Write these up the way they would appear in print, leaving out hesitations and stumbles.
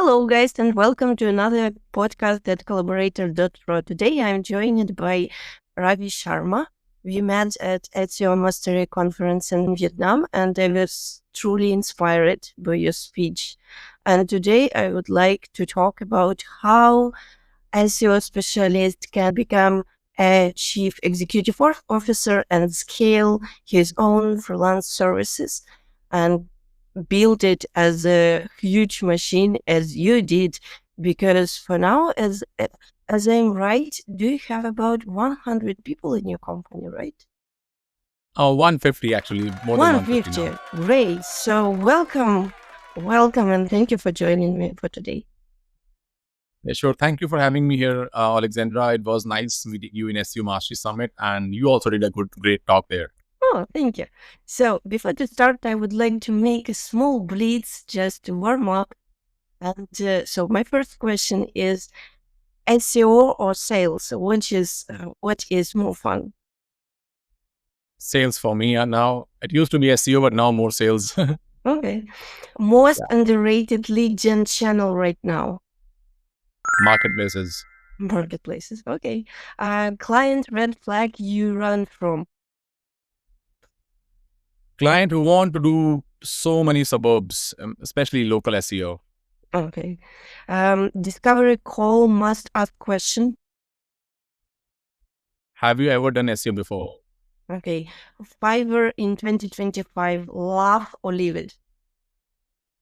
Hello, guys, and welcome to another podcast at Collaborator.pro. Today, I'm joined by Ravi Sharma. We met at SEO Mastery Conference in Vietnam, and I was truly inspired by your speech. And today, I would like to talk about how SEO specialist can become a chief executive officer and scale his own freelance services and build it as a huge machine as you did, because for now, as I'm right, do you have about 100 people in your company, right? 150 actually, more than 150 150. now. Great. So welcome, and thank you for joining me for today. Yeah, sure. Thank you for having me here, Alexandra. It was nice meeting you in SEO Mastery Summit, and you also did a great talk there. Oh, thank you. So before to start, I would like to make a small blitz just to warm up. And so my first question is SEO or sales? What is more fun? Sales for me now. It used to be SEO, but now more sales. Okay. Most underrated lead gen channel right now? Marketplaces. Marketplaces. Okay. Client red flag you run from? Client who want to do so many suburbs, especially local SEO. Okay. Discovery call must ask question? Have you ever done SEO before? Okay. Fiverr in 2025, love or leave it?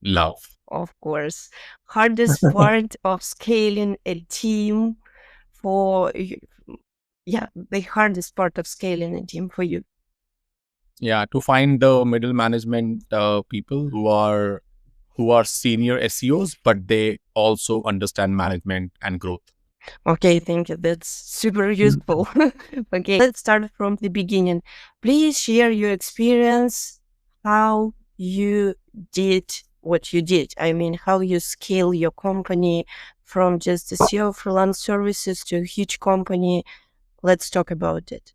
Love. Of course. Hardest part of scaling a team for you? Yeah, the hardest part of scaling a team for you. Yeah, to find the middle management people who are senior SEOs, but they also understand management and growth. Okay, thank you. That's super useful. Okay, let's start from the beginning. Please share your experience, how you did what you did. I mean, how you scale your company from just a SEO freelance services to a huge company. Let's talk about it.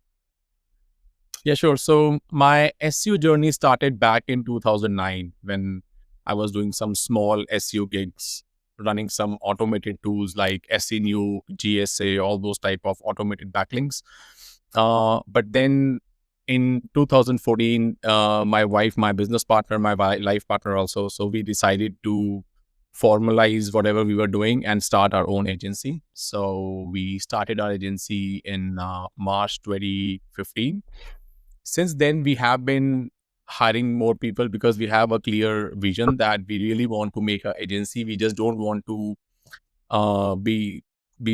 Yeah, sure. So my SEO journey started back in 2009 when I was doing some small SEO gigs, running some automated tools like SENew, GSA, all those type of automated backlinks. But then in 2014, my wife, my business partner, my life partner also, so we decided to formalize whatever we were doing and start our own agency. So we started our agency in March 2015. Since then, we have been hiring more people because we have a clear vision that we really want to make an agency. We just don't want to be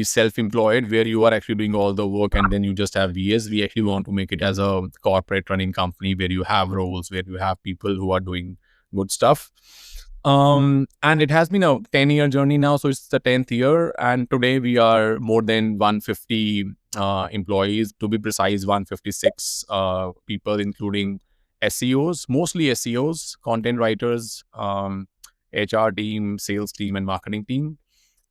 self-employed where you are actually doing all the work and then you just have VAs. We actually want to make it as a corporate running company where you have roles, where you have people who are doing good stuff. And it has been a 10-year journey now, so it's the 10th year, and today we are more than 150 employees, to be precise 156 people, including SEOs, mostly SEOs, content writers, HR team, sales team, and marketing team.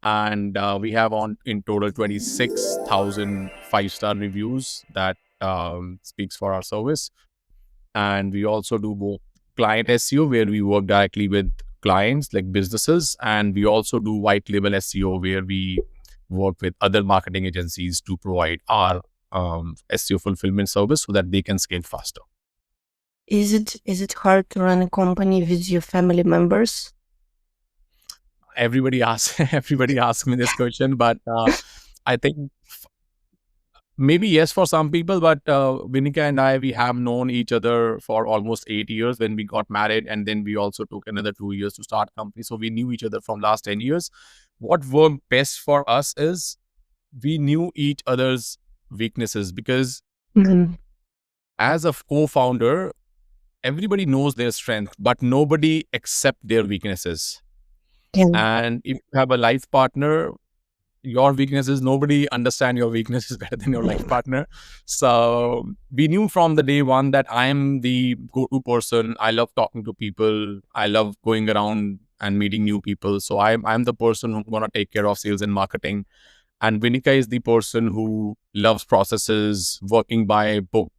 And we have on in total 26,000 five-star reviews that speaks for our service. And we also do both client SEO, where we work directly with clients like businesses, and we also do white label SEO, where we work with other marketing agencies to provide our SEO fulfillment service so that they can scale faster. Is it hard to run a company with your family members? Everybody asks me this question, but I think maybe yes for some people, but Vinika and I, we have known each other for almost 8 years when we got married, and then we also took another 2 years to start company. So we knew each other from last 10 years. What worked best for us is we knew each other's weaknesses, because as a co-founder, everybody knows their strength, but nobody accept their weaknesses. Yeah. And if you have a life partner, your weaknesses, nobody understand your weaknesses better than your life partner. So we knew from the day one that I am the go-to person. I love talking to people. I love going around and meeting new people. So I'm the person who's going to take care of sales and marketing. And Vinika is the person who loves processes, working by book,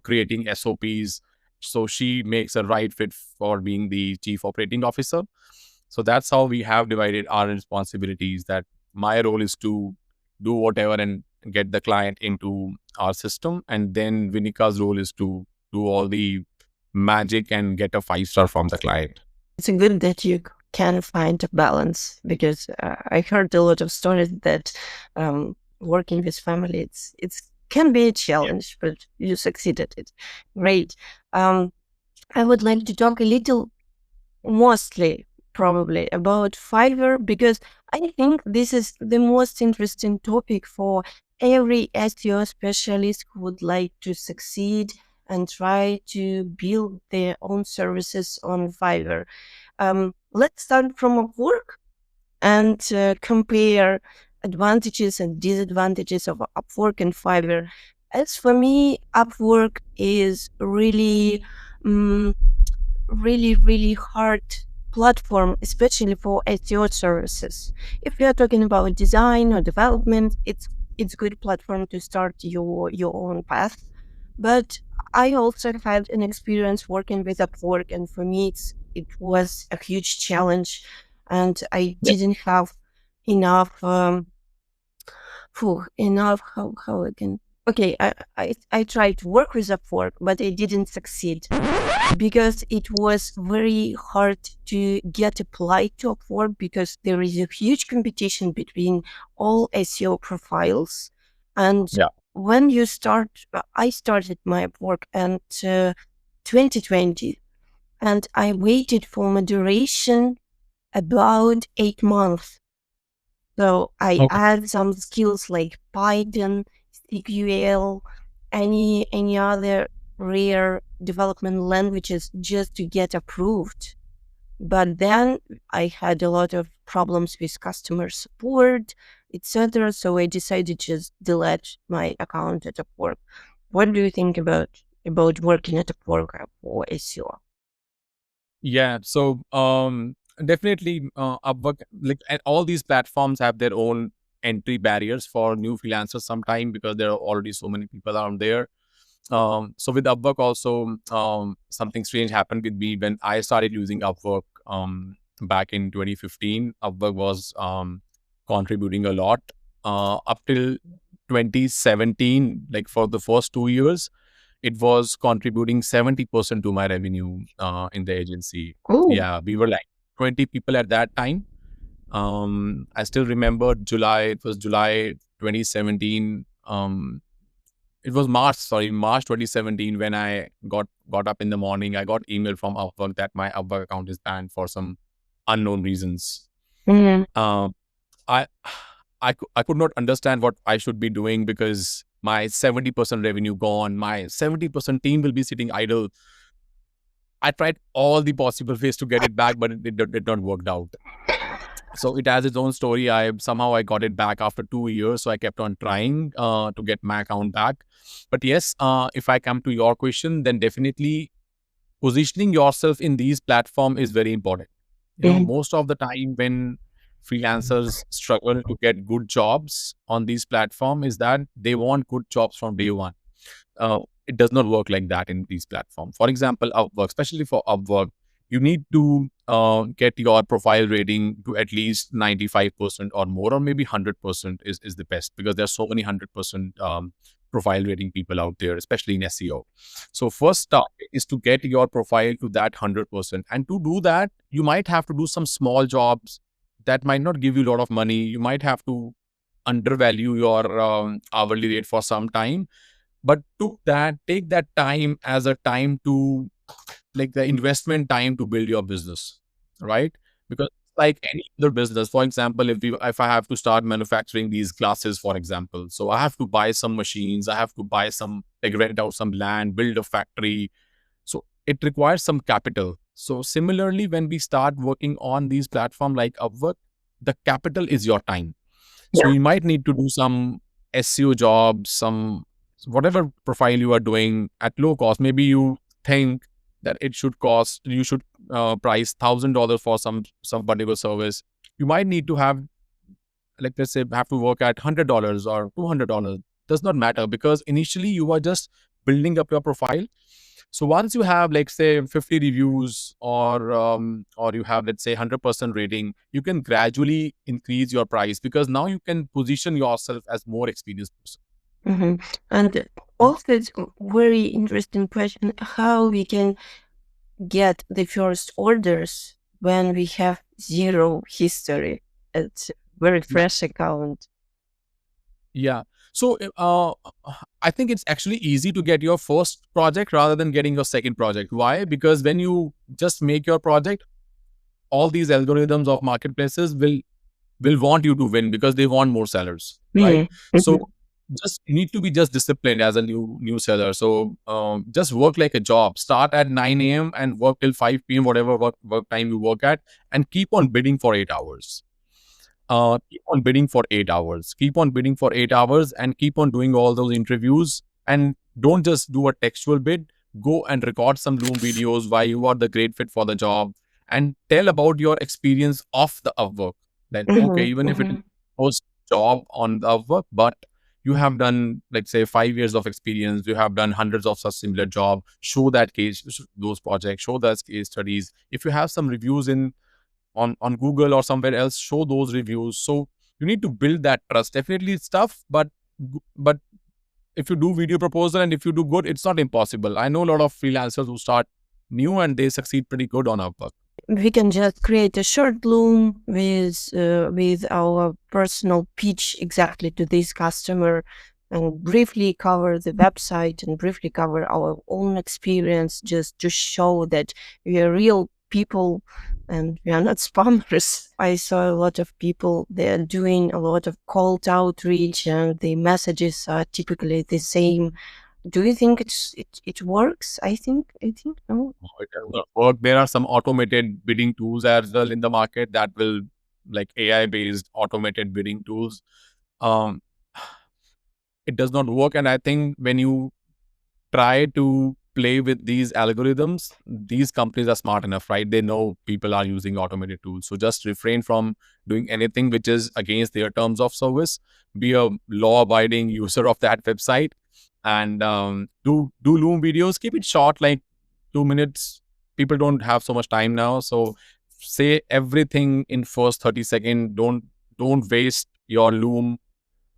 creating SOPs. So she makes a right fit for being the chief operating officer. So that's how we have divided our responsibilities, that my role is to do whatever and get the client into our system. And then Vinika's role is to do all the magic and get a 5-star from the client. It's good that you can find a balance, because I heard a lot of stories that working with family, it's can be a challenge, but you succeeded it. Great. I would like to talk a little, mostly probably, about Fiverr, because I think this is the most interesting topic for every SEO specialist who would like to succeed and try to build their own services on Fiverr. Let's start from Upwork and compare advantages and disadvantages of Upwork and Fiverr. As for me, Upwork is really, really hard platform, especially for SEO services. If you are talking about design or development, it's good platform to start your own path. But I also had an experience working with Upwork, and for me, it was a huge challenge, and I didn't have enough. Enough. How I can? Okay, I tried to work with Upwork, but I didn't succeed because it was very hard to get applied to Upwork, because there is a huge competition between all SEO profiles. And Yeah. when you start, I started my Upwork in 2020, and I waited for moderation about 8 months. So I Okay. add some skills like Python, SQL, any other rare development languages just to get approved. But then I had a lot of problems with customer support, etc. So I decided to just delete my account at Upwork. What do you think about working at Upwork for SEO? Yeah. So definitely Upwork, like, and all these platforms have their own entry barriers for new freelancers sometime, because there are already so many people out there. So with Upwork also, something strange happened with me when I started using Upwork back in 2015. Upwork was contributing a lot up till 2017. Like for the first 2 years, it was contributing 70% to my revenue in the agency. Oh. Yeah, we were like 20 people at that time. I still remember July. It was July 2017. It was March 2017 when I got up in the morning. I got email from Upwork that my Upwork account is banned for some unknown reasons. Mhm. Um, I I could not understand what I should be doing, because my 70% revenue gone, my 70% team will be sitting idle. I tried all the possible ways to get it back, but it did not work out. So it has its own story. I got it back after 2 years, so I kept on trying to get my account back. But yes, if I come to your question, then definitely positioning yourself in these platforms is very important. Mhm. Most of the time when freelancers struggle to get good jobs on these platforms is that they want good jobs from day one. It does not work like that in these platforms. For example, Upwork, especially for Upwork, you need to get your profile rating to at least 95% or more, or maybe 100% is the best, because there's so many 100% profile rating people out there, especially in SEO. So first step is to get your profile to that 100%. And to do that, you might have to do some small jobs that might not give you a lot of money. You might have to undervalue your hourly rate for some time, but take that time as a time to, like, the investment time to build your business, right? Because like any other business, for example, if I have to start manufacturing these glasses, for example, so I have to buy some machines, I have to buy some, like, rent out some land, build a factory. So it requires some capital. So similarly, when we start working on these platforms like Upwork, the capital is your time. So you might need to do some SEO jobs, some whatever profile you are doing at low cost. Maybe you think that you should price $1,000 for some particular service. You might need to have, like, let's say, have to work at $100 or $200. Does not matter, because initially you are just building up your profile. So once you have, like, say 50 reviews, or you have, let's say 100% rating, you can gradually increase your price, because now you can position yourself as more experienced person. And also, it's a very interesting question how we can get the first orders when we have zero history. It's very fresh account. Yeah. So I think it's actually easy to get your first project rather than getting your second project. Why? Because when you just make your project, all these algorithms of marketplaces will want you to win, because they want more sellers, right? So just you need to be just disciplined as a new seller. So just work like a job. Start at 9 a.m. and work till 5 p.m. whatever work time you work at, and keep on bidding for 8 hours. Keep on bidding for 8 hours. Keep on bidding for 8 hours, and keep on doing all those interviews. And don't just do a textual bid. Go and record some Loom videos why you are the great fit for the job, and tell about your experience of the Upwork. Then, okay, even if it is post job on the Upwork, but you have done, let's say, 5 years of experience, you have done hundreds of such similar job. Show that case, those projects, show those case studies. If you have some reviews on Google or somewhere else, show those reviews. So you need to build that trust. Definitely it's tough, but if you do video proposal and if you do good, it's not impossible. I know a lot of freelancers who start new and they succeed pretty good on Upwork. We can just create a short Loom with our personal pitch exactly to this customer, and briefly cover the website and briefly cover our own experience, just to show that we are real people and we are not spammers. I saw a lot of people, they are doing a lot of cold outreach and the messages are typically the same. Do you think it works? I think no. It does work. There are some automated bidding tools as well in the market that will, like AI based automated bidding tools. Um, it does not work. And I think when you try to play with these algorithms, these companies are smart enough, right? They know people are using automated tools. So just refrain from doing anything which is against their terms of service. Be a law-abiding user of that website, and do Loom videos. Keep it short, like 2 minutes. People don't have so much time now, so say everything in first 30 seconds. Don't waste your Loom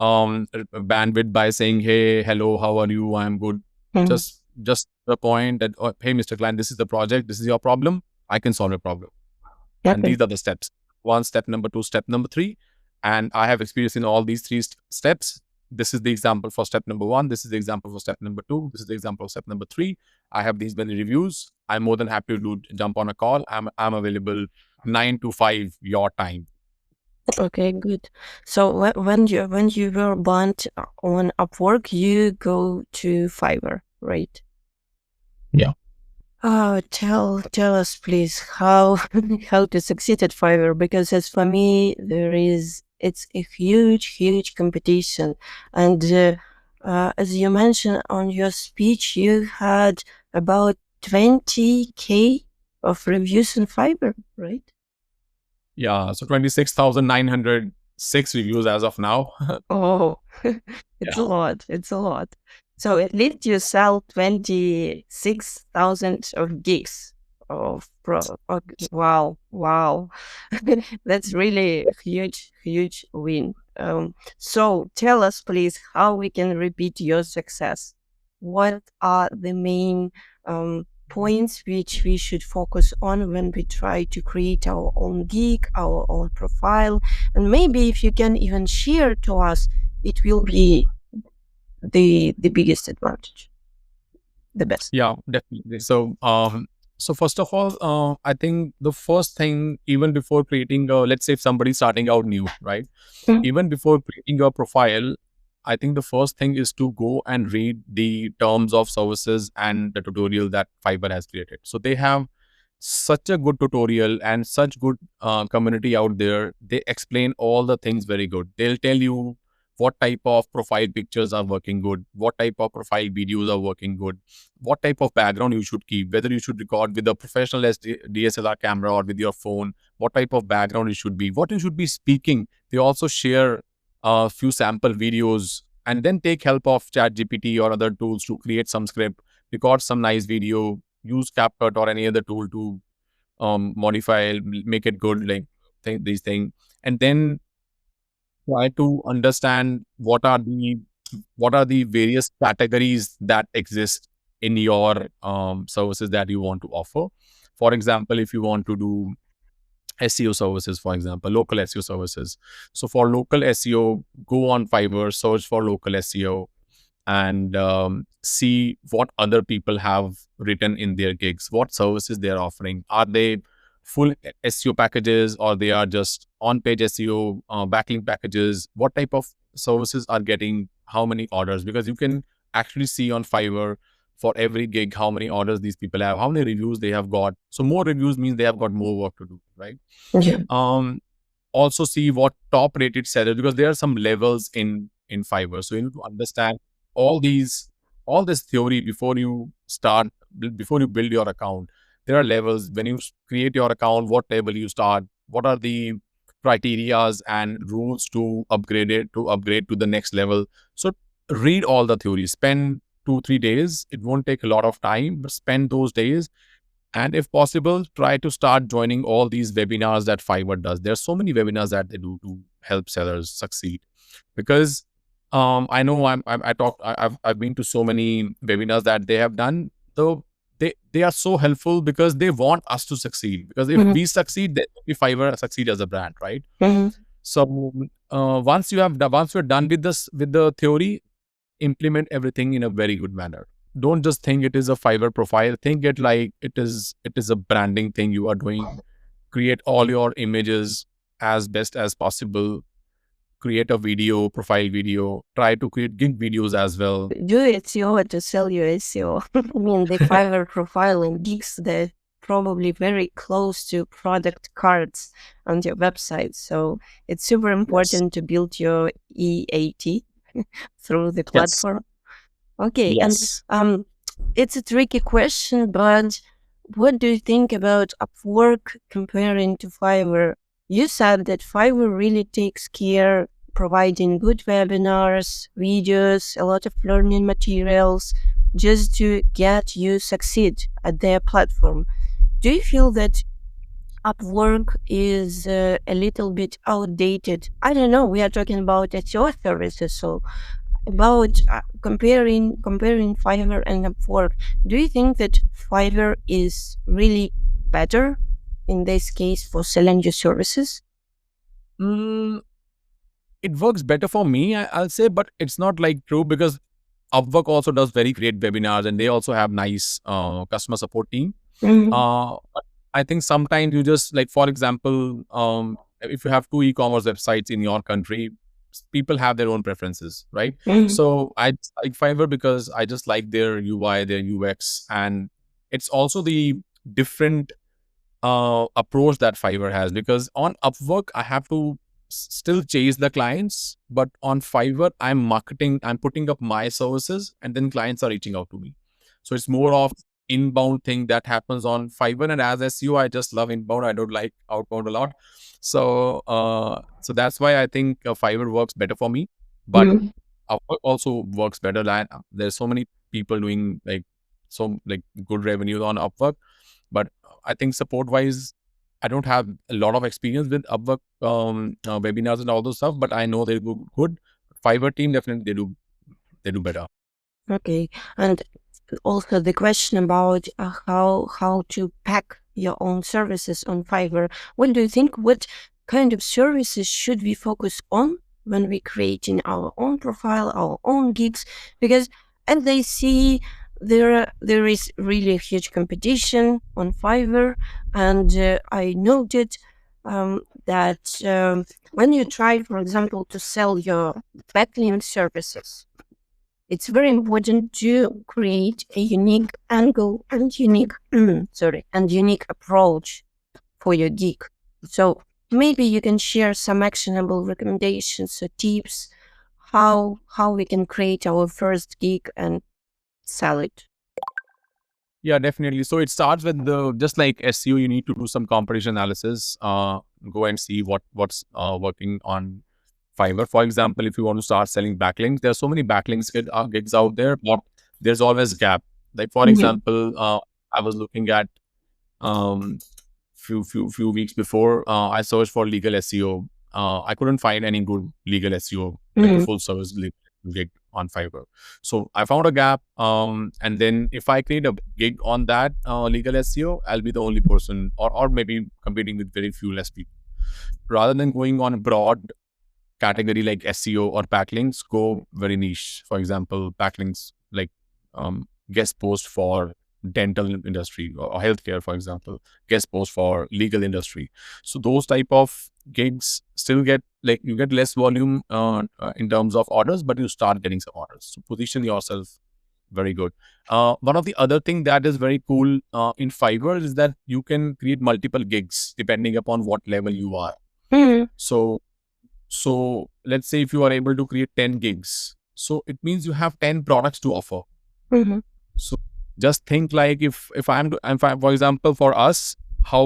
bandwidth by saying, hey, hello, how are you, I'm good. Just the point that, oh, hey, Mr. Client, this is the project, this is your problem, I can solve your problem. And these are the steps. 1, step number 2, step number 3. And I have experience in all these 3 steps. This is the example for step number 1. This is the example for step number 2. This is the example of step number 3. I have these many reviews. I'm more than happy to jump on a call. I'm available 9 to 5 your time. Okay, good. So when you were banned on Upwork, you go to Fiverr, right? Yeah. Oh, tell us please how how to succeed at Fiverr, because as for me it's a huge competition, and as you mentioned on your speech, you had about 20K of reviews in Fiverr, right? Yeah, so 26,906 reviews as of now. Oh, it's a lot. It's a lot. So at least you sell 26,000 of gigs of pro. Okay, wow. That's really a huge win. So tell us, please, how we can repeat your success. What are the main points which we should focus on when we try to create our own gig, our own profile? And maybe if you can even share to us, it will be the biggest advantage, the best. Yeah, definitely. So first of all, I think the first thing, even before creating let's say if somebody's starting out new, right? Even before creating your profile, I think the first thing is to go and read the terms of services and the tutorial that Fiverr has created. So they have such a good tutorial and such good community out there. They explain all the things very good. They'll tell you what type of profile pictures are working good, what type of profile videos are working good, what type of background you should keep, whether you should record with a professional DSLR camera or with your phone, what type of background it should be, what you should be speaking. They also share a few sample videos, and then take help of ChatGPT or other tools to create some script. record some nice video, use CapCut or any other tool to modify, make it good, like these things, and then try to understand what are the various categories that exist in your services that you want to offer. For example, if you want to do SEO services, for example, local SEO services. So for local SEO, go on Fiverr, search for local SEO, and see what other people have written in their gigs, what services they're offering. Are they full SEO packages, or they are just on-page SEO, backlink packages? What type of services are getting how many orders? Because you can actually see on Fiverr for every gig how many orders these people have, how many reviews they have got. So more reviews means they have got more work to do, right? Yeah. Also see what top rated sellers, because there are some levels in Fiverr. So you need to understand all this theory before you build your account. There are levels. When you create your account, what level you start, what are the criterias and rules to upgrade to the next level. So read all the theories, spend 2-3 days. It won't take a lot of time, but spend those days. And if possible, try to start joining all these webinars that Fiverr does. There's so many webinars that they do to help sellers succeed. Because I know I've been to so many webinars that they have done. So they are so helpful because they want us to succeed. Because if we succeed, then Fiverr succeed as a brand, right? So once you're done with the theory, implement everything in a very good manner. Don't just think it is a Fiverr profile. Think it like it is a branding thing you are doing. Create all your images as best as possible. Create a video, profile video. Try to create gig videos as well. Do SEO to sell your SEO. I mean, the Fiverr profile and gigs, they're probably very close to product cards on your website. So it's super important to build your EAT through the platform. Okay. And it's a tricky question, but what do you think about Upwork comparing to Fiverr? You said that Fiverr really takes care providing good webinars, videos, a lot of learning materials just to get you succeed at their platform. Do you feel that Upwork is a little bit outdated? I don't know. We are talking about SEO services, so about comparing Fiverr and Upwork. Do you think that Fiverr is really better in this case for selling your services? It works better for me, I'll say, but it's not like true, because Upwork also does very great webinars and they also have nice customer support team. But I think sometimes you just, like, for example, if you have 2 e-commerce websites in your country, people have their own preferences, right? So I like Fiverr because I just like their UI, their UX, and it's also the different approach that Fiverr has. Because on Upwork, I have to still chase the clients, but on Fiverr, I'm putting up my services, and then clients are reaching out to me. So it's more of inbound thing that happens on Fiverr. And as SEO, I just love inbound. I don't like outbound a lot. So so that's why I think Fiverr works better for me. But Upwork also works better. There's so many people doing good revenue on Upwork. But I think support wise, I don't have a lot of experience with Upwork webinars and all those stuff, but I know they do good. Fiverr team, definitely they do better. Okay. And also the question about how to pack your own services on Fiverr. What do you think? What kind of services should we focus on when we creating our own profile, our own gigs? Because as they see, there is really a huge competition on Fiverr, and I noted that when you try, for example, to sell your backlink services, it's very important to create a unique angle and unique approach for your gig. So maybe you can share some actionable recommendations or tips how we can create our first gig and sell it. Yeah, definitely. So it starts with just like SEO, you need to do some competition analysis. Go and see what's working on Fiverr. For example, if you want to start selling backlinks, there are so many backlinks gigs out there, but there's always gap. Like for example, I was looking at um few weeks before, I searched for legal SEO. I couldn't find any good legal SEO, like a full service gig on Fiverr. So I found a gap. And then if I create a gig on that legal SEO, I'll be the only person, or maybe competing with very few less people. Rather than going on a broad category like SEO or backlinks, go very niche. For example, backlinks like guest post for dental industry or healthcare, for example, guest post for legal industry. So those type of gigs still get, like, you get less volume in terms of orders, but you start getting some orders. So position yourself very good. One of the other thing that is very cool in Fiverr is that you can create multiple gigs depending upon what level you are. So let's say if you are able to create 10 gigs, so it means you have 10 products to offer. So just think like if for example, for us,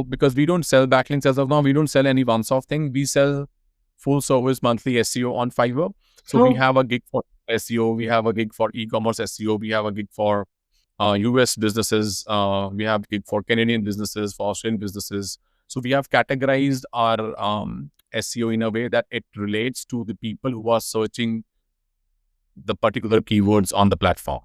because we don't sell backlinks as of now, we don't sell any once-off thing. We sell full service monthly SEO on Fiverr. So we have a gig for SEO, we have a gig for e-commerce SEO, we have a gig for US businesses, we have a gig for Canadian businesses, for Australian businesses. So we have categorized our SEO in a way that it relates to the people who are searching the particular keywords on the platform.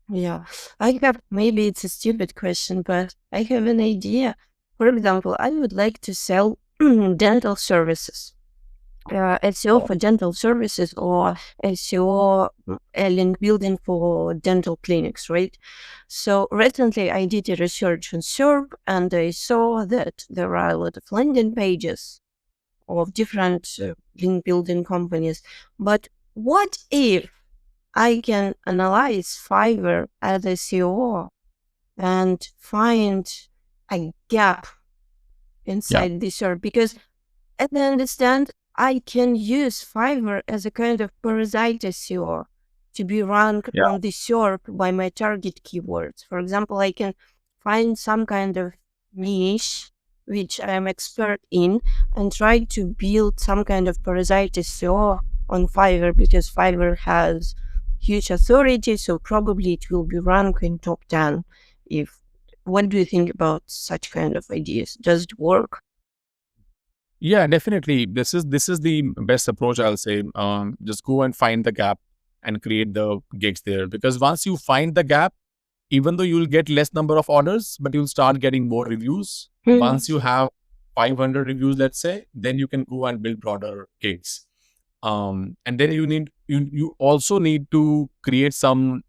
Yeah, I have, maybe it's a stupid question, but I have an idea. For example, I would like to sell dental services, SEO for dental services, or SEO link building for dental clinics, right? So recently I did a research on SERP, and I saw that there are a lot of landing pages of different link building companies. But what if I can analyze Fiverr as a CEO and find a gap inside the SERP? Because as I understand, I can use Fiverr as a kind of parasite SEO to be ranked on the SERP by my target keywords. For example, I can find some kind of niche which I am expert in and try to build some kind of parasite SEO on Fiverr, because Fiverr has huge authority, so probably it will be ranked in top 10. What do you think about such kind of ideas? Does it work? Yeah, definitely. This is the best approach, I'll say. Just go and find the gap and create the gigs there. Because once you find the gap, even though you'll get less number of orders, but you'll start getting more reviews. Once you have 500 reviews, let's say, then you can go and build broader gigs. And then you also need to create some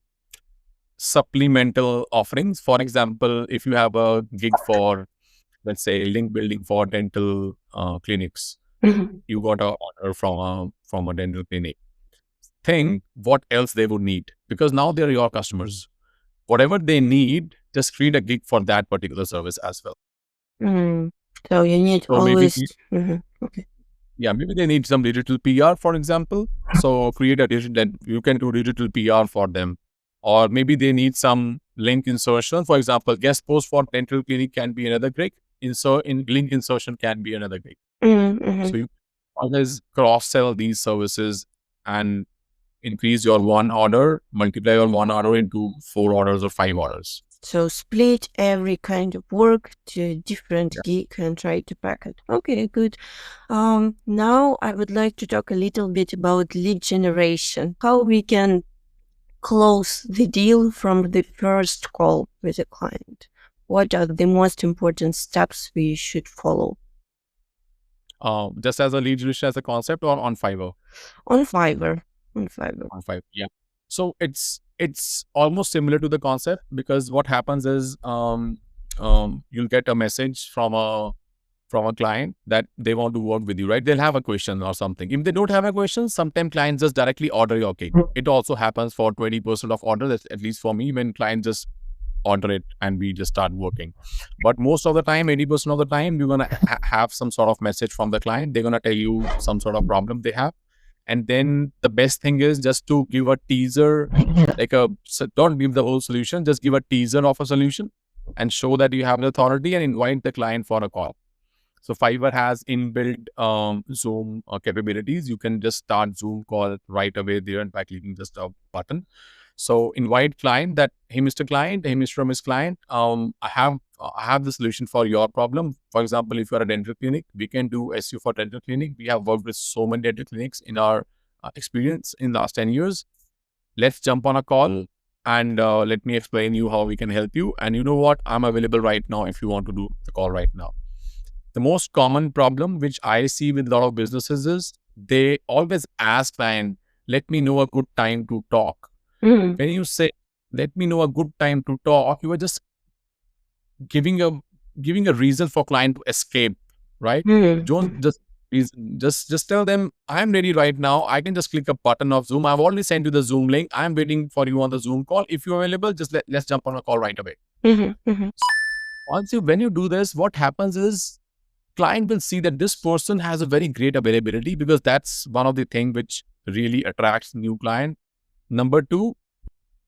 supplemental offerings. For example, if you have a gig for, let's say, link building for dental clinics, you got an order from a dental clinic. Think what else they would need, because now they're your customers. Whatever they need, just create a gig for that particular service as well. So you need always. Okay. Yeah, maybe they need some digital PR, for example. So create a digital, you can do digital PR for them. Or maybe they need some link insertion. For example, guest post for dental clinic can be another gig. Link insertion can be another gig. So you always cross-sell these services and increase your multiply your one order into 4 orders or 5 orders. So split every kind of work to different gig and try to pack it. Okay, good. Now I would like to talk a little bit about lead generation, how we can close the deal from the first call with a client. What are the most important steps we should follow? Just as a lead generation as a concept, or on Fiverr? On Fiverr. On Fiverr, yeah. So it's almost similar to the concept, because what happens is you'll get a message from a client that they want to work with you, right? They'll have a question or something. If they don't have a question, sometimes clients just directly order your cake. It also happens for 20% of orders, at least for me, when clients just order it and we just start working. But most of the time, 80% of the time, you're going to have some sort of message from the client. They're going to tell you some sort of problem they have. And then the best thing is just to give a teaser, don't give the whole solution, just give a teaser of a solution and show that you have the authority and invite the client for a call. So Fiverr has inbuilt Zoom capabilities. You can just start Zoom call right away there and by clicking just a button. So invite client that, hey, Mr. Client, hey, Mr. or Miss Client, I have the solution for your problem. For example, if you're a dental clinic, we can do SEO for dental clinic. We have worked with so many dental clinics in our experience in the last 10 years. Let's jump on a call and let me explain you how we can help you. And you know what? I'm available right now if you want to do the call right now. The most common problem which I see with a lot of businesses is they always ask client, let me know a good time to talk. Mm. When you say, let me know a good time to talk, you are just giving a reason for client to escape, right? Mm. Don't just tell them, I'm ready right now. I can just click a button of Zoom. I've already sent you the Zoom link. I'm waiting for you on the Zoom call. If you're available, just let's jump on a call right away. When you do this, what happens is client will see that this person has a very great availability, because that's one of the things which really attracts new client. Number two,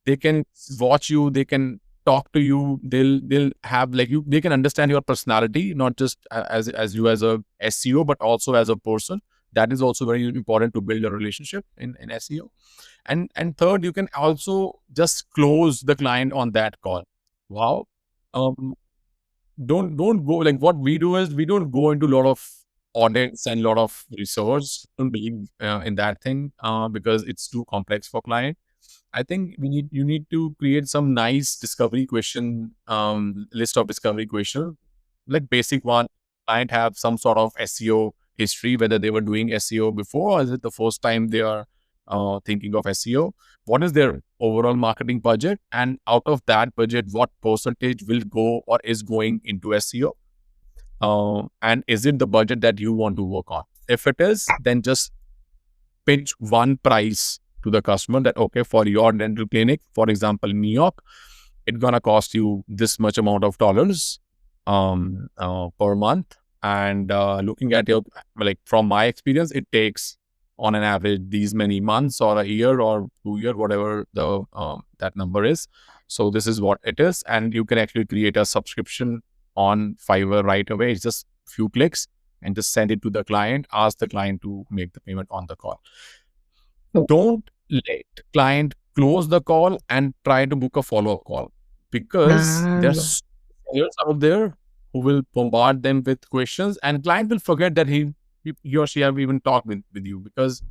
they can watch you, they can talk to you, they'll have like you, they can understand your personality, not just as you as a SEO, but also as a person. That is also very important to build a relationship in SEO. And third, you can also just close the client on that call. Wow. Don't go, like what we do is we don't go into a lot of audits and a lot of research. Don't believe in that thing because it's too complex for client. I think you need to create some nice discovery question, list of discovery question, like basic one. Client have some sort of SEO history, whether they were doing SEO before, or is it the first time they are thinking of SEO? What is their overall marketing budget? And out of that budget, what percentage will go or is going into SEO? And is it the budget that you want to work on? If it is, then just pitch one price to the customer that, okay, for your dental clinic, for example, in New York, it's gonna cost you this much amount of dollars per month. And looking at your, like from my experience, it takes on an average these many months or a year or 2 years, whatever the that number is. So this is what it is, and you can actually create a subscription on Fiverr right away. It's just a few clicks and just send it to the client. Ask the client to make the payment on the call. Don't let client close the call and try to book a follow-up call, because there's sellers out there who will bombard them with questions, and client will forget that he or she have even talked with you. Because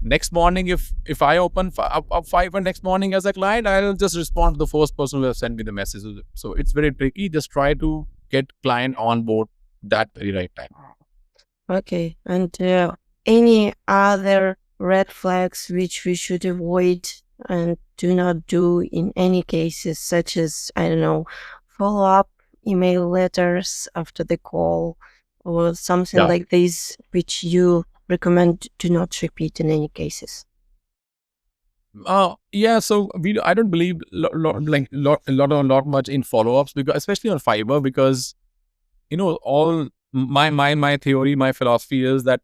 next morning, if I open up Fiverr next morning as a client, I'll just respond to the first person who has sent me the message. So it's very tricky. Just try to get client on board that very right time. Okay. And any other red flags which we should avoid and do not do in any cases, such as, I don't know, follow up email letters after the call or something like this, which you recommend do not repeat in any cases? Yeah. So I don't believe lot much in follow-ups, because especially on Fiverr, because all my theory, my philosophy is that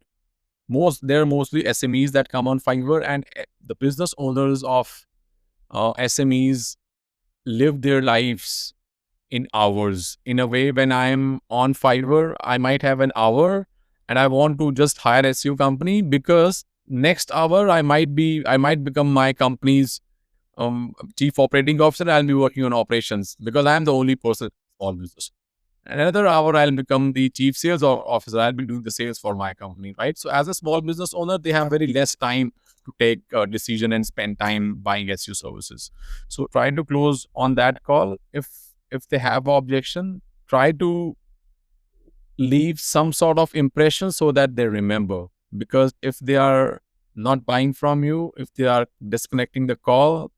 they're mostly SMEs that come on Fiverr, and the business owners of SMEs live their lives in hours. In a way, when I'm on Fiverr, I might have an hour and I want to just hire a SEO company, because next hour I might become my company's chief operating officer. I'll be working on operations because I'm the only person small business. Another hour, I'll become the chief sales officer. I'll be doing the sales for my company, right? So as a small business owner, they have very less time to take a decision and spend time buying SEO services. So try to close on that call. If they have an objection, try to leave some sort of impression so that they remember. Because if they are not buying from you, if they are disconnecting the call,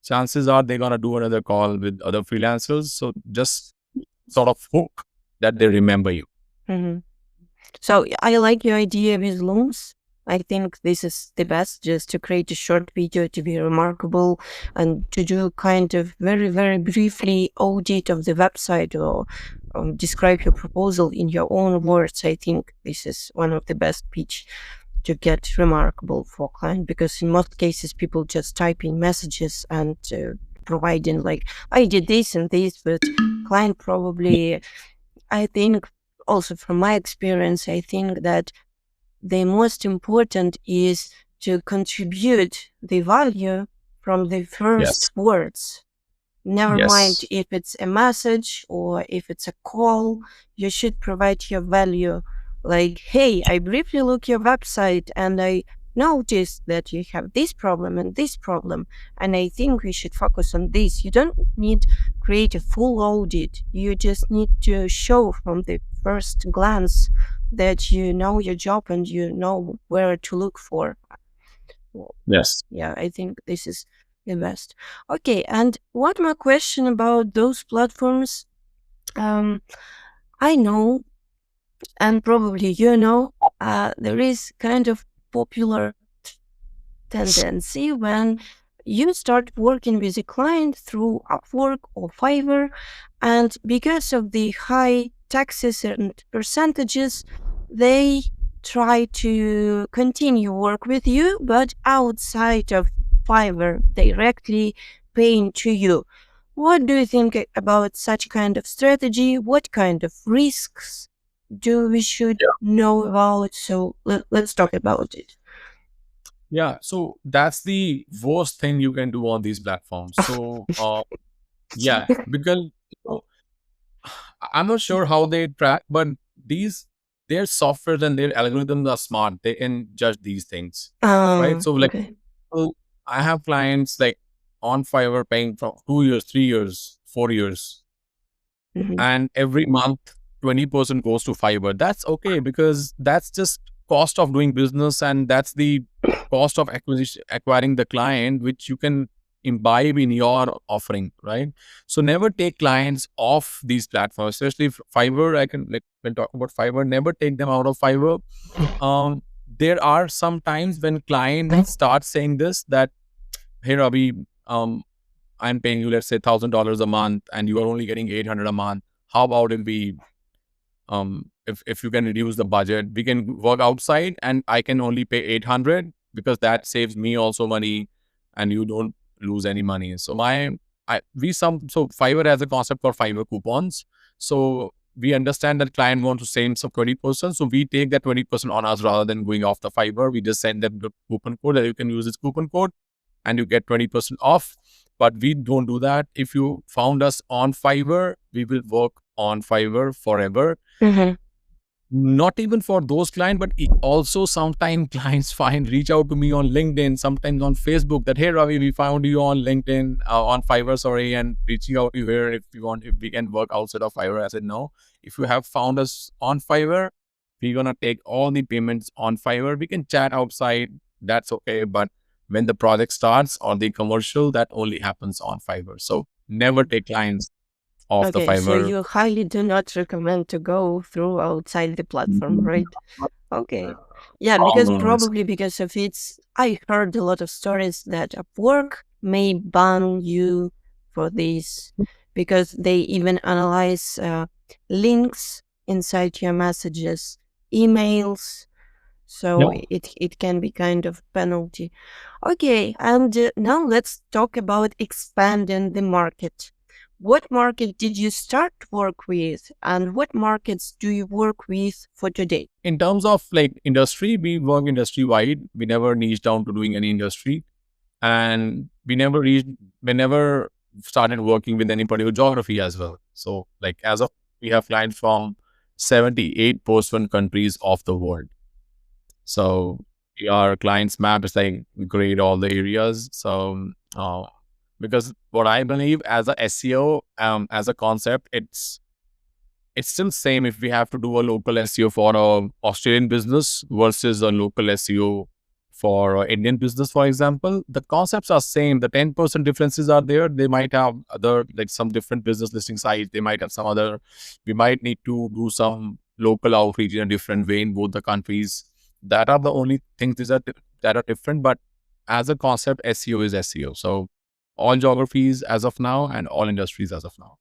chances are they're going to do another call with other freelancers. So just sort of hook that they remember you. So I like your idea with looms. I think this is the best, just to create a short video to be remarkable and to do kind of very, very briefly audit of the website or describe your proposal in your own words. I think this is one of the best pitch to get remarkable for client, because in most cases people just type in messages and providing like, I did this and this, but client probably, I think also from my experience, I think that the most important is to contribute the value from the first Yes. words. Never mind Yes. if it's a message or if it's a call, you should provide your value. Like, hey, I briefly looked your website and I noticed that you have this problem and this problem, and I think we should focus on this. You don't need to create a full audit. You just need to show from the first glance that you know your job and you know where to look for. Yes. Yeah, I think this is the best. Okay, and one more question about those platforms. I know, and probably you know, there is kind of popular tendency when you start working with a client through Upwork or Fiverr, and because of the high taxes and percentages, they try to continue work with you, but outside of Fiverr, directly paying to you. What do you think about such kind of strategy? What kind of risks do we should know about? So let's talk about it. Yeah. So that's the worst thing you can do on these platforms. So, yeah, because I'm not sure how they track, but these their software and their algorithms are smart. They can judge these things, right? So, like, Okay. so I have clients like on Fiverr paying for 2 years, 3 years, 4 years, Mhm. and every month 20% goes to Fiverr. That's okay because that's just cost of doing business, and that's the cost of acquiring the client, which you can imbibe in your offering, right? So never take clients off these platforms, especially Fiverr. I can, like, when talk about Fiverr, never take them out of Fiverr. um there are some times when clients start saying this, that, hey Ravi, I'm paying you, let's say, $1,000 a month, and you are only getting 800 a month. How about if we, if you can reduce the budget, we can work outside, and I can only pay 800 because that saves me also money, and you don't lose any money. So so Fiverr has a concept called Fiverr coupons. So we understand that client wants to save some 20%. So we take that 20% on us rather than going off the Fiverr. We just send them the coupon code that you can use this coupon code and you get 20% off. But we don't do that. If you found us on Fiverr, we will work on Fiverr forever. Mhm. Not even for those clients, but also sometimes clients reach out to me on LinkedIn, sometimes on Facebook, that, hey Ravi, we found you on LinkedIn, on Fiverr, sorry, and reaching out to you here, if you want, if we can work outside of Fiverr. I said, no, if you have found us on Fiverr, we're gonna take all the payments on Fiverr. We can chat outside, that's okay, but when the project starts or the commercial, that only happens on Fiverr. So never take clients off the Okay, so Fiverr. you highly do not recommend to go through outside the platform, right? Okay. Yeah, because probably because of its, I heard a lot of stories that Upwork may ban you for this because they even analyze links inside your messages, emails. So Yep. it can be kind of penalty. Okay, and now let's talk about expanding the market. What market did you start work with, and what markets do you work with for today? In terms of like industry, we work industry wide. We never niche down to doing any industry, and we never started working with any particular geography as well. So, like, as of, we have clients from 78% countries of the world. So our clients map is like grade all the areas. So, because what I believe as a SEO, as a concept, it's still same if we have to do a local SEO for a Australian business versus a local SEO for a Indian business, for example. The concepts are same. The 10% differences are there. They might have other, like, some different business listing sites. They might have some other. We might need to do some local outreach in a different way in both the countries. That are the only things that are different. But as a concept, SEO is SEO. So all geographies as of now and all industries as of now.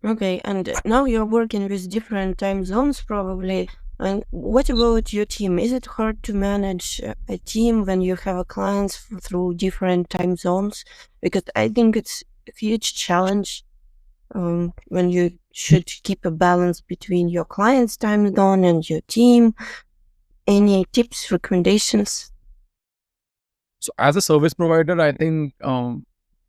Okay, and now you're working with different time zones probably. And what about your team? Is it hard to manage a team when you have clients through different time zones? Because I think it's a huge challenge when you should keep a balance between your client's time zone and your team. Any tips, recommendations? So as a service provider, I think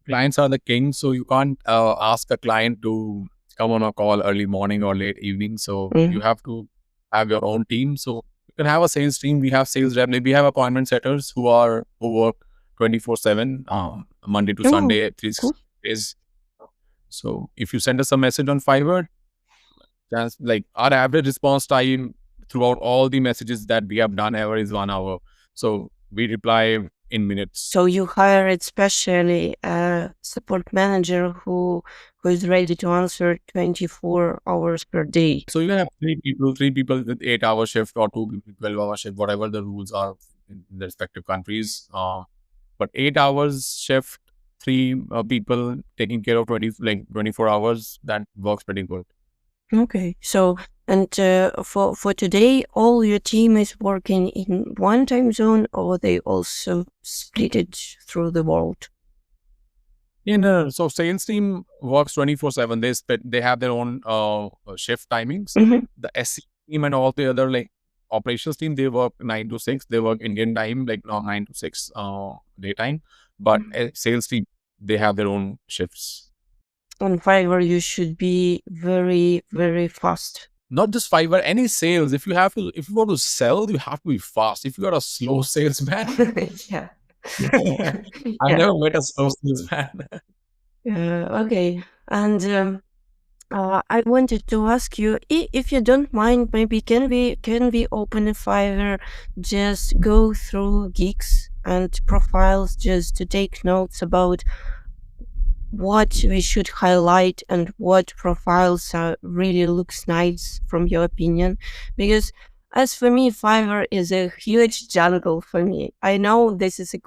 clients are the king, so you can't ask a client to come on a call early morning or late evening. So you have to have your own team. So you can have a sales team. We have sales rep. We have appointment setters who work 24/7, Monday to Sunday, 3 days. So if you send us a message on Fiverr, that's like our average response time throughout all the messages that we have done ever is 1 hour. So we reply in minutes. So you hire especially a support manager who is ready to answer 24 hours per day. So you can have three people with 8-hour shift or 2 people 12-hour shift, whatever the rules are in the respective countries. But 8 hours shift, 3 people taking care of 24 hours, that works pretty good. Okay. So, and for today, all your team is working in one time zone, or they also split it through the world? Yeah, no. So sales team works 24/7. They have their own shift timings. The SEO team and all the other like operations team, they work 9 to 6. They work Indian time, like 9 to 6 daytime. But sales team, they have their own shifts. On Fiverr, you should be very, very fast. Not just Fiverr, any sales. If you want to sell, you have to be fast. If you are a slow salesman, Yeah. I've never met a slow salesman. Okay. And I wanted to ask you, if you don't mind, maybe can we open a Fiverr, just go through gigs and profiles, just to take notes about what we should highlight and what profiles really looks nice from your opinion? Because as for me, Fiverr is a huge jungle for me. I know this is a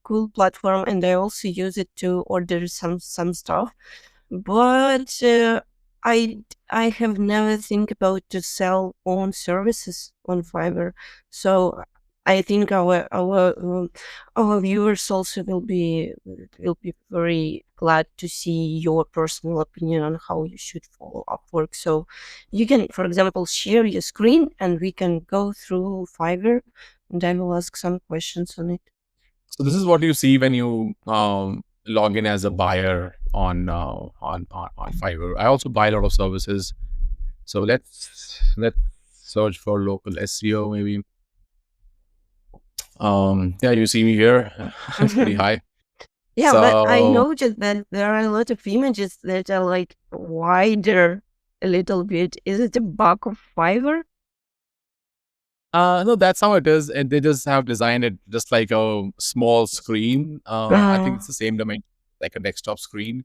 cool platform, and I also use it to order some stuff, but I have never think about to sell own services on Fiverr. So I think our viewers also will be very glad to see your personal opinion on how you should follow Upwork. So you can, for example, share your screen and we can go through Fiverr, and I will ask some questions on it. So this is what you see when you log in as a buyer on Fiverr. I also buy a lot of services. So let's search for local SEO maybe. Yeah, you see me here. It's pretty high. Yeah, but I noticed that there are a lot of images that are like wider a little bit. Is it a bug of Fiverr? No, that's how it is. And they just have designed it just like a small screen. I think it's the same domain, like a desktop screen.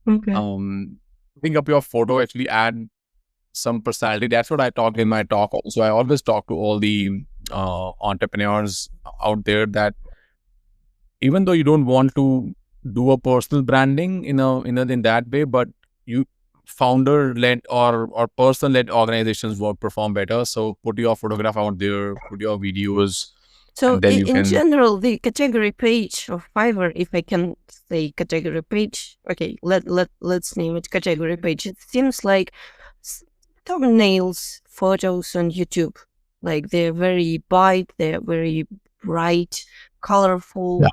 Okay. Putting up your photo actually add some personality. That's what I talk in my talk. Also, I always talk to all the entrepreneurs out there that even though you don't want to do a personal branding in that way, but you founder led or person led organizations perform better. So put your photograph out there, put your videos. So in general, the category page of Fiverr, if I can say category page, okay, let's name it category page. It seems like thumbnails, photos on YouTube. Like they're very bright, they're very bright, colorful,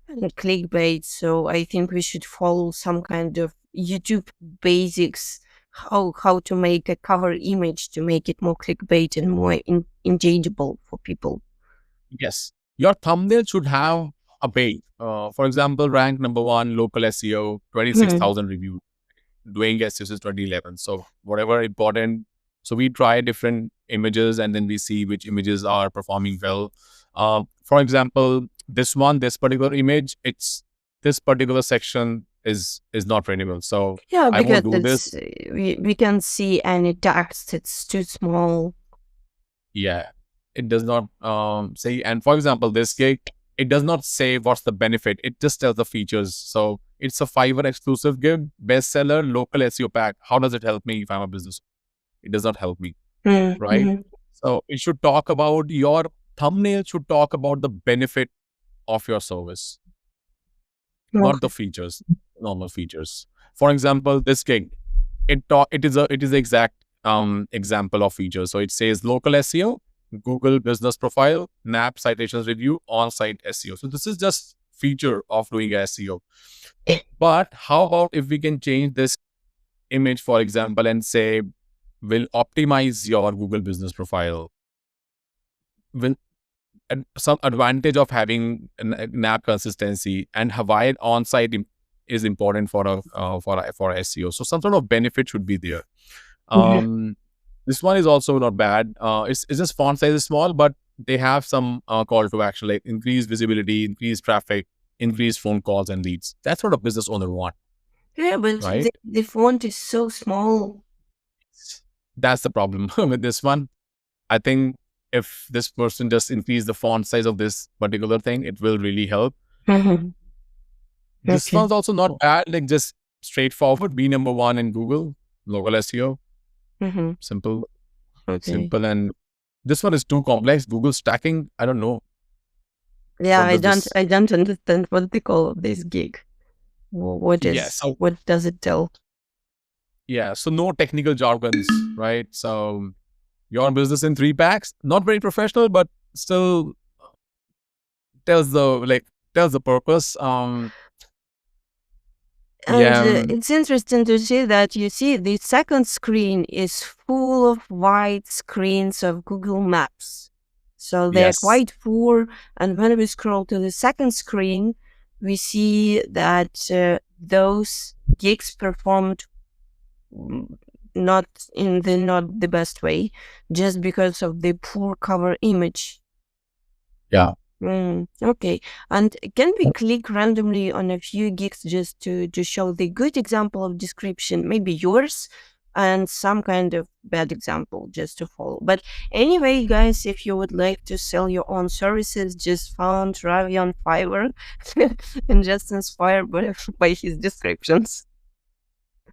and clickbait. So I think we should follow some kind of YouTube basics, how to make a cover image to make it more clickbait and more engageable for people. Yes, your thumbnail should have a bait. For example, rank number 1 local SEO, 26,000 reviews. Doing SEO since 2011. So whatever important. So we try different images and then we see which images are performing well. For example, this particular image, this particular section is not printable. So yeah, I won't do this. We can see any text. It's too small. Yeah, it does not say. And for example, this gig, it does not say what's the benefit. It just tells the features. So it's a Fiverr exclusive gig, bestseller, local SEO pack. How does it help me if I'm a business? It does not help me, right? So it should talk about your thumbnail should talk about the benefit of your service, not the features, normal features. For example, this gig, it is the exact example of features. So it says local SEO, Google business profile, NAP citations review, on-site SEO. So this is just feature of doing SEO. But how about if we can change this image, for example, and say, will optimize your Google business profile, will and some advantage of having an app consistency, and why on-site is important for for SEO. So some sort of benefit should be there. Mhm. This one is also not bad. It's just font size is small, but they have some call to action like increase visibility, increase traffic, increase phone calls and leads. That's what a business owner want, Yeah, but right? the font is so small. That's the problem with this one. I think if this person just increase the font size of this particular thing, it will really help. Mhm. This Okay. one's also not bad, like just straightforward. Be number one in Google, local SEO, Mhm. simple, Okay. simple. And this one is too complex. Google stacking, I don't know. Yeah, What does this? I don't understand what they call this gig. Yeah, so What does it tell? yeah, so no technical jargons, right? So your business in three packs, not very professional, but still tells the tells the purpose. And Yeah, it's interesting to see that you see the second screen is full of white screens of Google Maps. So they're yes, quite poor. And when we scroll to the second screen, we see that those gigs performed mm, not the best way, just because of the poor cover image. yeah. Okay. And can we click randomly on a few gigs just to show the good example of description, maybe yours, and some kind of bad example just to follow? But anyway, guys, if you would like to sell your own services, just found Ravi on Fiverr and just inspired by his descriptions.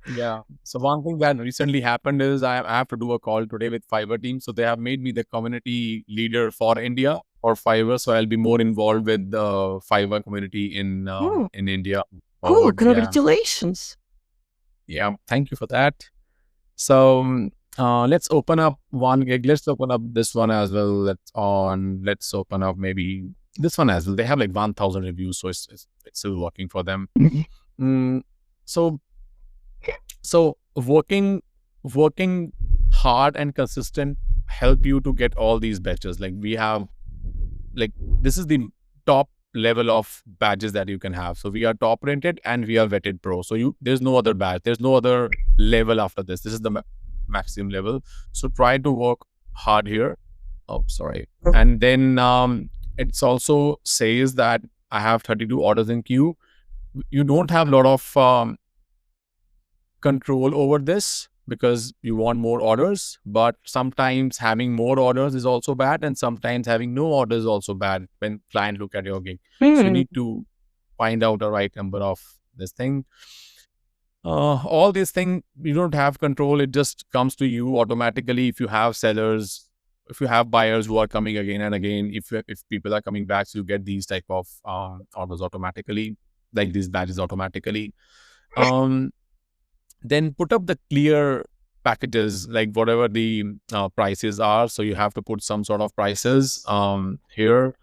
Yeah. So one thing that recently happened is I have to do a call today with Fiverr team. So they have made me the community leader for India or Fiverr. So I'll be more involved with the Fiverr community Oh, in India cool. forward. Yeah. Congratulations. Yeah. Thank you for that. So let's open up one gig. Let's open up this one as well. Let's open up maybe this one as well. They have like 1,000 reviews, so it's still working for them. Mm, so So working hard and consistent help you to get all these badges. Like we have like this is the top level of badges that you can have. So we are top rated and we are vetted pro. So there's no other badge. There's no other level after this. This is the maximum level. So try to work hard here. Oh, sorry. And then it's also says that I have 32 orders in queue. You don't have a lot of control over this because you want more orders, but sometimes having more orders is also bad, and sometimes having no orders is also bad when client look at your gig. So you Hmm. need to find out the right number of this thing. All these things you don't have control, it just comes to you automatically. If you have sellers, if you have buyers who are coming again and again, if people are coming back, so you get these type of orders automatically, like these badges automatically. um then put up the clear packages, like whatever the prices are. So you have to put some sort of prices here,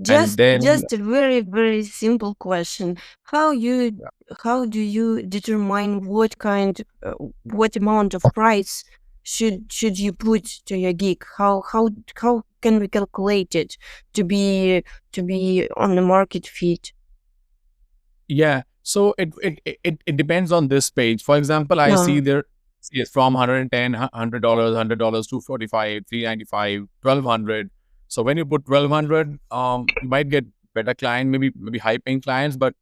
and then Just a very, very simple question. How you how do you determine what amount of price should you put to your gig? How can we calculate it to be on the market fit? yeah. So it depends on this page. For example, I Yeah. see there yes from 110, $100, $100, 245, 395, 1,200. So when you put 1,200, you might get better client, maybe high paying clients, but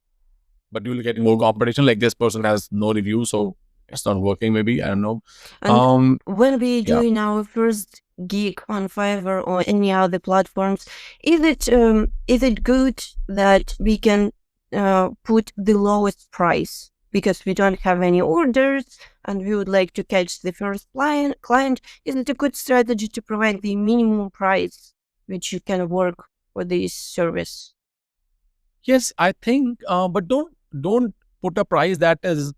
you'll get more competition. Like this person has no review, so it's not working. Maybe I don't know. And Um, when we yeah, doing our first gig on Fiverr or any other platforms, is it good that we can put the lowest price because we don't have any orders and we would like to catch the first client? Is it a good strategy to provide the minimum price which you can work for this service? yes, I think. But don't put a price that is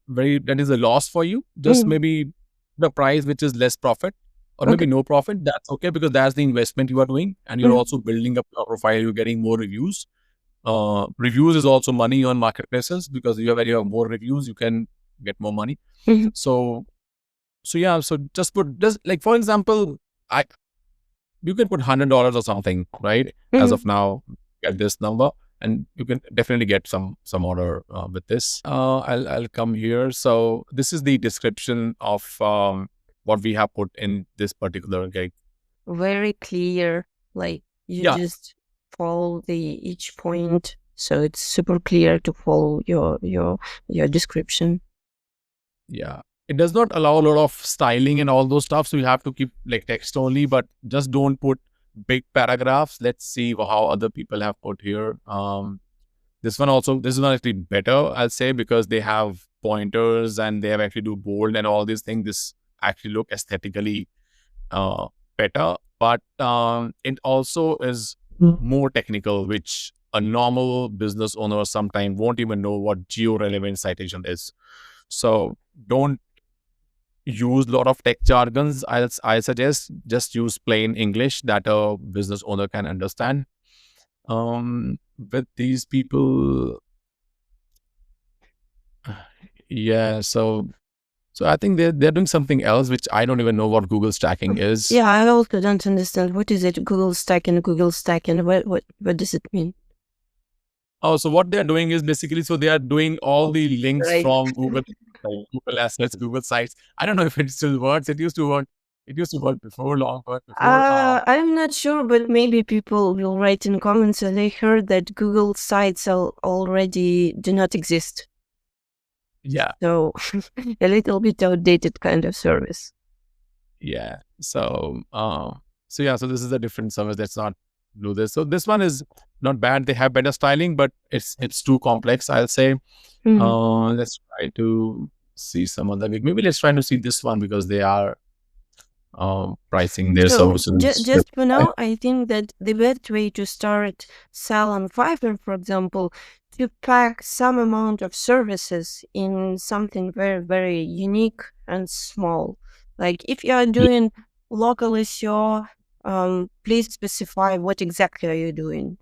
a loss for you. Just Mm. maybe the price which is less profit or maybe Okay. no profit. That's okay because that's the investment you are doing, and you're Mm. also building up a profile. You're getting more reviews. Reviews is also money on marketplaces, because when you have more reviews, you can get more money. Mhm. So yeah, so just like, for example, you can put $100 or something, right? As of now, get this number, and you can definitely get some order with this. I'll come here. So this is the description of what we have put in this particular gig. Very clear. Like you Yeah, just follow each point, so it's super clear to follow your description. yeah. It does not allow a lot of styling and all those stuff, so you have to keep like text only, but just don't put big paragraphs. Let's see how other people have put here. This one is actually better, I'll say, because they have pointers and they have actually do bold and all these things. This actually look aesthetically better, but it also is more technical, which a normal business owner sometimes won't even know what geo-relevant citation is. So don't use a lot of tech jargons. I suggest just use plain English that a business owner can understand. With these people, yeah. So I think they're doing something else, which I don't even know what Google stacking is. Yeah, I also don't understand what is it. Google Stack and what does it mean? Oh, so what they're doing is basically, so they are doing all the links Right. from Google, like Google Assets, Google Sites. I don't know if it still works. It used to work. It used to work before, long work before. I'm not sure, but maybe people will write in comments and they heard that Google sites already do not exist. Yeah, So a little bit outdated kind of service. yeah. So this is a different service that's not do this. So this one is not bad. They have better styling, but it's too complex, I'll say. Mhm. Let's try to see some other. Maybe let's try to see this one, because they are pricing their So services. just for now, I think that the best way to start sell on Fiverr, for example, to pack some amount of services in something very, very unique and small. Like if you are doing local SEO, please specify what exactly are you doing.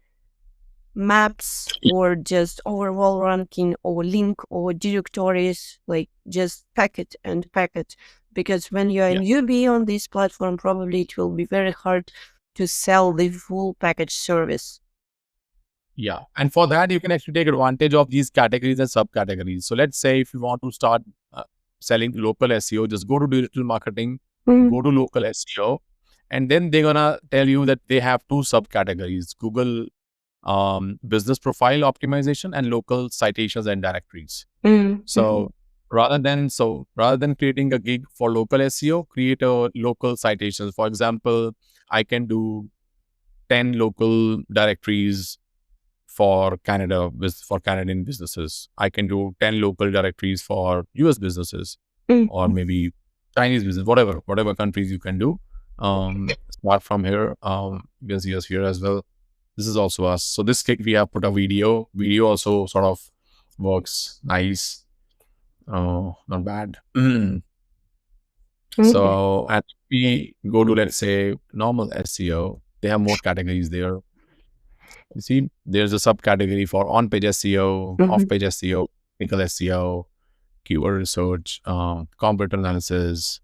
Maps or just overall ranking or link or directories, like just pack it and pack it, because when you're a Yeah, newbie on this platform, probably it will be very hard to sell the full package service. yeah. And for that, you can actually take advantage of these categories and subcategories. So let's say if you want to start selling local SEO, just go to digital marketing, Mhm. go to local SEO, and then they're gonna tell you that they have two subcategories: Google business profile optimization and local citations and directories. Mhm. So rather than creating a gig for local SEO, create a local citations. For example, I can do 10 local directories for for Canadian businesses. I can do 10 local directories for US businesses, or Mhm. maybe Chinese business, whatever countries you can do. Start from here. You can see us here as well. This is also us. So this gig we have put a video. Video also sort of works nice. Oh, not bad. Okay. So and we go to, let's say, normal SEO. They have more categories there. You see, there's a subcategory for on-page SEO, Mhm. off-page SEO, technical SEO, keyword research, competitor analysis,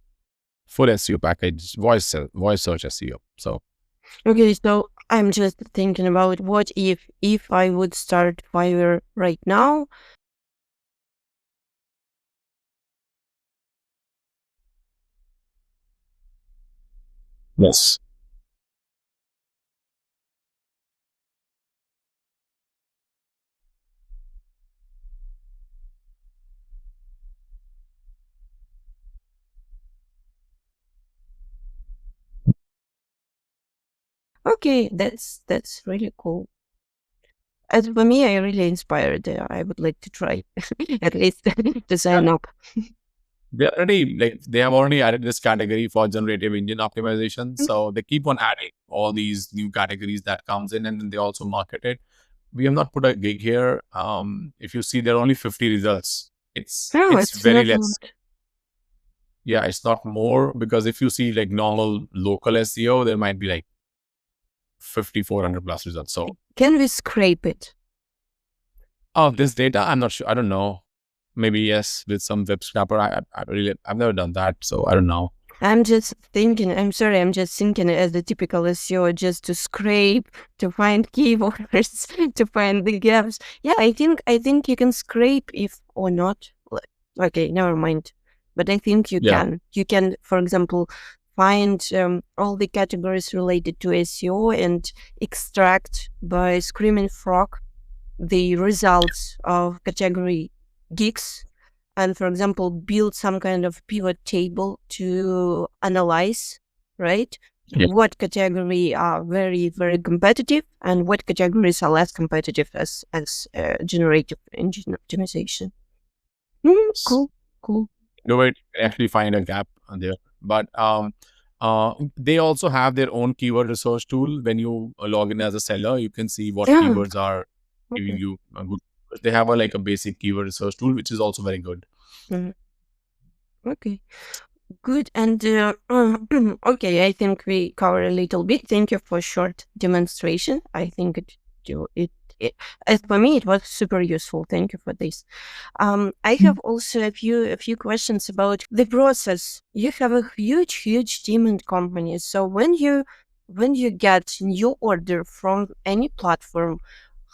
full SEO package, voice search SEO. So Okay, so I'm just thinking about what if I would start Fiverr right now. yes, Okay, that's really cool. As for me, I really inspired. I would like to try at least to sign up. they have already added this category for generative engine optimization. So they keep on adding all these new categories that comes in, and then they also market it. We have not put a gig here. If you see, there are only 50 results. No, It's it's very not a less. lot. Yeah, it's not more, because if you see like normal local SEO, there might be like 5,400 plus results. So Can we scrape it? Oh, this data, I'm not sure. I don't know. Maybe yes, with some web scrapper. I've never done that, so I don't know. I'm just thinking, I'm sorry, I'm just thinking as the typical SEO, just to scrape, to find keywords, to find the gaps. Yeah, I think you can scrape if or not. Okay, never mind. But I think you Yeah. can. You can, for example, find all the categories related to SEO and extract by Screaming Frog the results of category geeks, and for example build some kind of pivot table to analyze, right, Yeah. what category are very very competitive and what categories are less competitive as generative engine optimization. Cool, cool. No way to actually find a gap there. But they also have their own keyword research tool. When you log in as a seller, you can see what Yeah, keywords are giving okay. you a good. They have a like a basic keyword research tool, which is also very good. Mhm. Okay. Good. And okay, I think we covered a little bit. Thank you for short demonstration. I think it as for me it was super useful. Thank you for this. I have also a few questions about the process. You have a huge team and company. So when you get new order from any platform,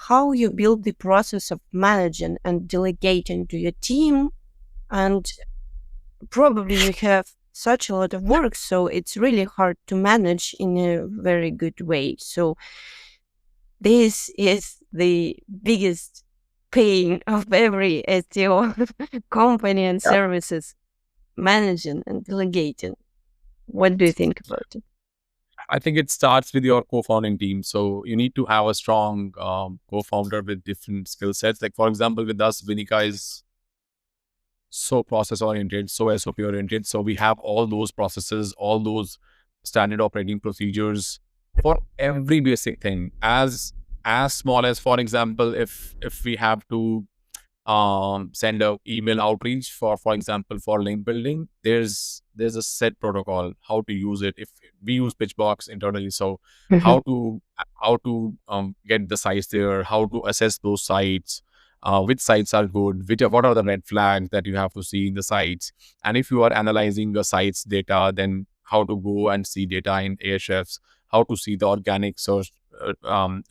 how you build the process of managing and delegating to your team, and probably you have such a lot of work, so it's really hard to manage in a very good way. So this is the biggest pain of every SEO company and Yeah. services, managing and delegating. What do you think about it? I think it starts with your co-founding team. So you need to have a strong co-founder with different skill sets. Like for example, with us, Vinika is so process oriented, so SOP oriented. So we have all those processes, all those standard operating procedures for every basic thing. As small as, for example, if we have to send a email outreach for example for link building, there's a set protocol how to use it. If we use Pitchbox internally, so Mhm. how to get the sites there, how to assess those sites, which sites are good, what are the red flags that you have to see in the sites, and if you are analyzing the sites data, then how to go and see data in Ahrefs, how to see the organic search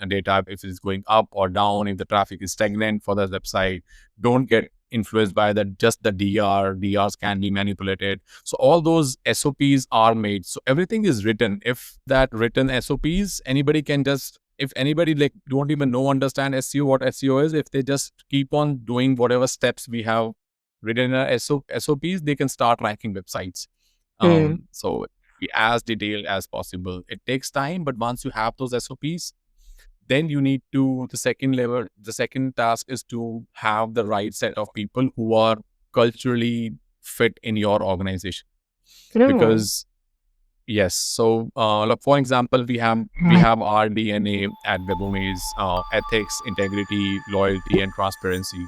data, if it's going up or down, if the traffic is stagnant for the website. Don't get influenced by just the DRs can be manipulated. So all those SOPs are made, so everything is written. If that written SOPs, anybody can just, if anybody like don't even know understand SEO, what SEO is, if they just keep on doing whatever steps we have written in our SOPs, they can start ranking websites. Mm. So be as detailed as possible. It takes time, but once you have those SOPs, then you need to, the second task is to have the right set of people who are culturally fit in your organization. No. Because yes, so look, for example, we have our DNA at Webomaze: ethics, integrity, loyalty, and transparency.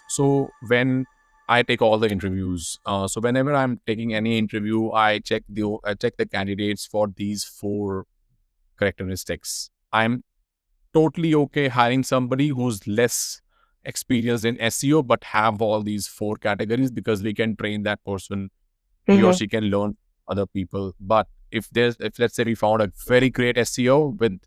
So when I take all the interviews, so whenever I'm taking any interview, I check the candidates for these four characteristics. I'm totally okay hiring somebody who's less experienced in SEO but have all these four categories, because we can train that person. He or Mhm. she can learn other people. But if let's say we found a very great SEO with,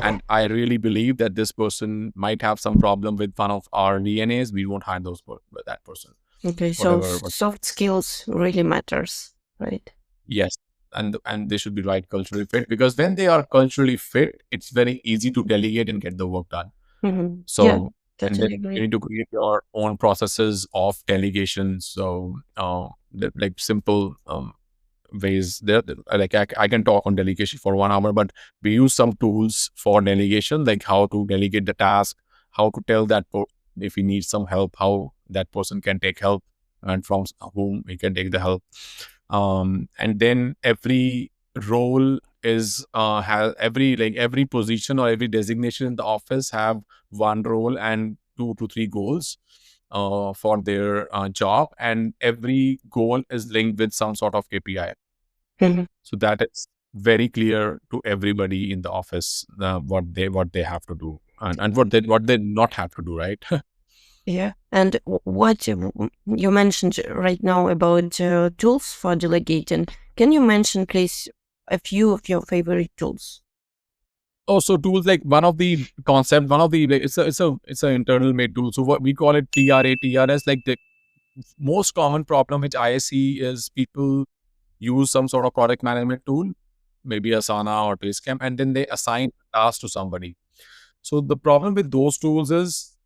and I really believe that this person might have some problem with one of our DNAs, we won't hire with that person. Okay, so Whatever. soft skills really matters, right? Yes. And they should be right culturally fit, because when they are culturally fit, it's very easy to delegate and get the work done. Yeah, So, and then totally you agree. need to create your own processes of delegation. So, like simple ways there. Like I can talk on delegation for 1 hour, but we use some tools for delegation, like how to delegate the task, how to tell that if he needs some help, how that person can take help, and from whom he can take the help. And then every role is has every position or every designation in the office have one role and 2 to 3 goals for their job, and every goal is linked with some sort of KPI. Mhm. So that is very clear to everybody in the office, what they have to do. and what they not have to do, right? Yeah. And what you mentioned right now about tools for delegating, can you mention, please, a few of your favorite tools? Oh, so tools like one of the concept, one of the it's a internal made tool. So what we call it TRATRS. Like the most common problem which I see is people use some sort of product management tool, maybe Asana or Basecamp, and then they assign tasks to somebody. So the problem with those tools is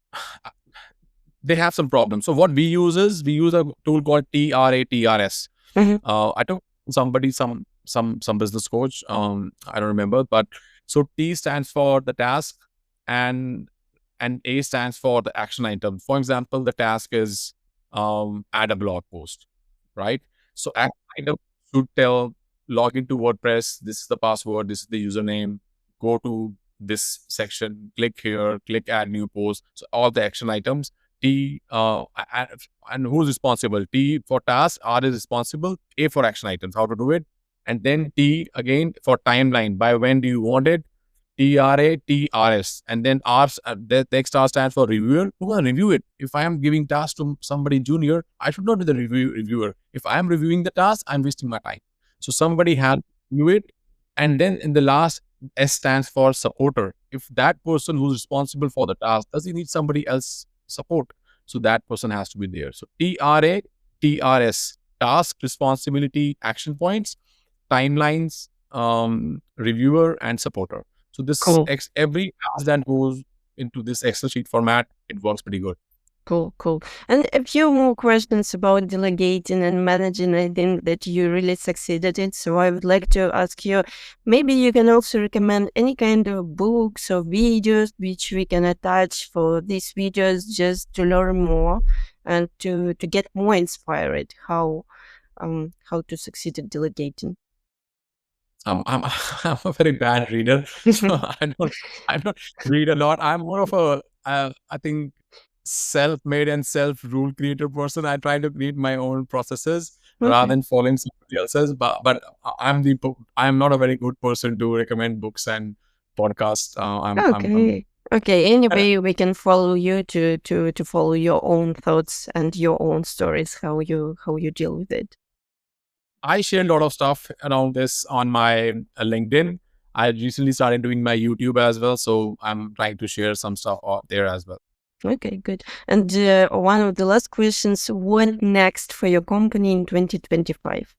they have some problems. So what we use is we use a tool called TRATRS. Mm-hmm. I took somebody some business coach. I don't remember, but so T stands for the task, and A stands for the action item. For example, the task is add a blog post, right? So action item should tell log into WordPress. This is the password. This is the username. Go to this section. Click here. Click add new post. So all the action items. T and who's responsible? T for task, R is responsible, A for action items, how to do it, and then T again for timeline. By when do you want it? TRATRS, and then R. The next R stands for reviewer. Who will review it? If I am giving task to somebody junior, I should not be the reviewer. If I am reviewing the task, I'm wasting my time. So somebody has to review it, and then in the last S stands for supporter. If that person who's responsible for the task, does he need somebody else support? So that person has to be there. So TRATRS, task, responsibility, action points, timelines, reviewer, and supporter. So this Cool. every task that goes into this Excel sheet format, it works pretty good. Cool. And a few more questions about delegating and managing. I think that you really succeeded in. So I would like to ask you, maybe you can also recommend any kind of books or videos which we can attach for these videos just to learn more and to get more inspired how to succeed at delegating. I'm I'm a very bad reader, so I don't read a lot. I'm more of a I think self-made and self-rule creator person. I try to create my own processes rather Okay. than following somebody else's. But I'm not a very good person to recommend books and podcasts. I'm Okay. Anyway, we can follow you to follow your own thoughts and your own stories, how you deal with it. I share a lot of stuff around this on my LinkedIn. I recently started doing my YouTube as well, so I'm trying to share some stuff out there as well. Okay, good. And one of the last questions, what next for your company in 2025?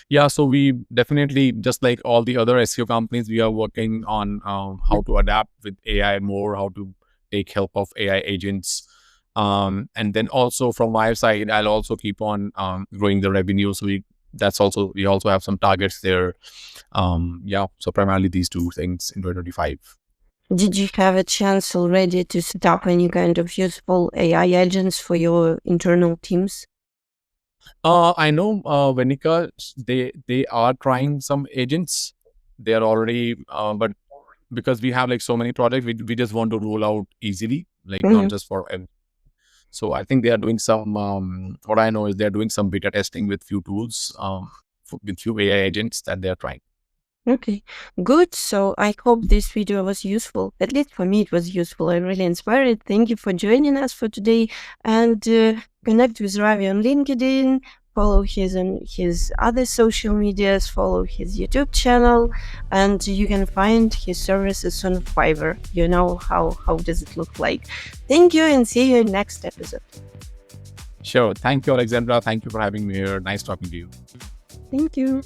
Yeah, so we definitely, just like all the other SEO companies, we are working on how to adapt with AI more, how to take help of AI agents. And then also from my side, I'll also keep on growing the revenue. So we also have some targets there. Yeah, so primarily these two things in 2025. Did you have a chance already to set up any kind of useful AI agents for your internal teams? I know Venica, they are trying some agents. They are already, but because we have like so many projects, we just want to roll out easily, like not just for. So I think they are doing some. What I know is they're doing some beta testing with few tools, with few AI agents that they are trying. Okay, good. So I hope this video was useful. At least for me, it was useful. I'm really inspired. Thank you for joining us for today. And connect with Ravi on LinkedIn. Follow his other social medias. Follow his YouTube channel, and you can find his services on Fiverr. You know how does it look like. Thank you, and see you in next episode. Sure. Thank you, Alexandra. Thank you for having me here. Nice talking to you. Thank you.